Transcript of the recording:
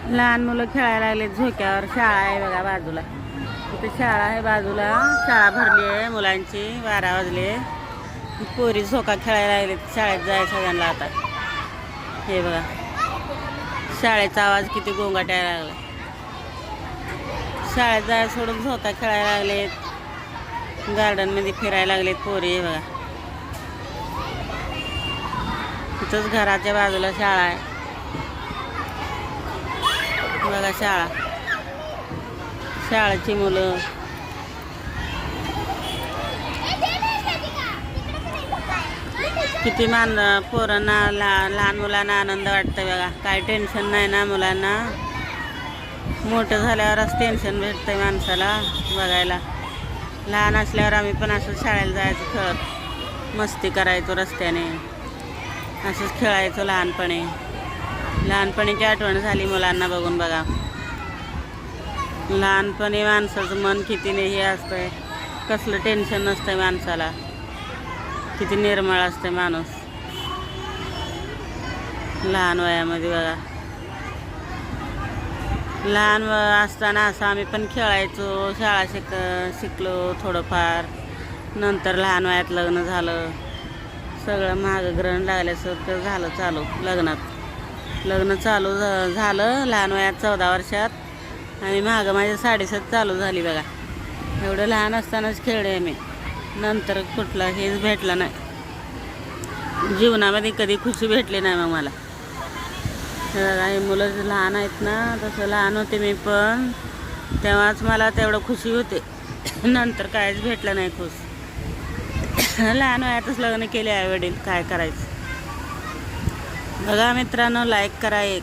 लहान मुलं खेळायला लागले झोक्यावर. शाळा आहे बघा बाजूला, इथे शाळा आहे बाजूला. शाळा भरली आहे मुलांची. 12 वाजले. पोरी झोका खेळायला लागले. शाळेत जायचं सगळ्यांना आता. हे बघा शाळेचा आवाज किती गोंगाट यायला लागला. शाळेत जायला सोडून झोका खेळायला लागलेत. गार्डनमध्ये फिरायला लागलेत पोरी. हे बघा इथंच घराच्या बाजूला शाळा आहे बघा. शाळेची मुलं. किती पोरांना लहान मुलांना आनंद वाटतं बघा. काय टेन्शन नाही ना मुलांना. मोठं झाल्यावरच टेन्शन भेटतंय माणसाला बघायला. लहान असल्यावर आम्ही पण असं शाळेला जायचं, खेळत मस्ती करायचो रस्त्याने, असंच खेळायचो लहानपणी. लहानपणीची आठवण झाली मुलांना बघून बघा. लहानपणी माणसाचं मन किती हे असतंय, कसलं टेन्शन नसतंय माणसाला. किती निर्मळ असते माणूस लहान वयामध्ये बघा. लहान असताना असं आम्ही पण खेळायचो. शाळा शिकलो थोडंफार. नंतर लहान वयात लग्न झालं. सगळं मागं ग्रहण लागल्यासारखं झालं चालू. लग्न चालू झालं लहान वयात 14 वर्षात. आणि मागं माझ्या 7.5 चालू झाली बघा. एवढं लहान असतानाच खेळले मी. नंतर कुठलं हेच भेटलं नाही जीवनामध्ये. कधी खुशी भेटली नाही मग मला. हे मुलं लहान आहेत ना, तसं लहान होते मी पण, तेव्हाच मला तेवढं खुशी होते. नंतर काहीच भेटलं नाही खुश. लहान वयातच लग्न केले आई वडील. काय करायचं बघा मित्रांनो. लाईक करा एक.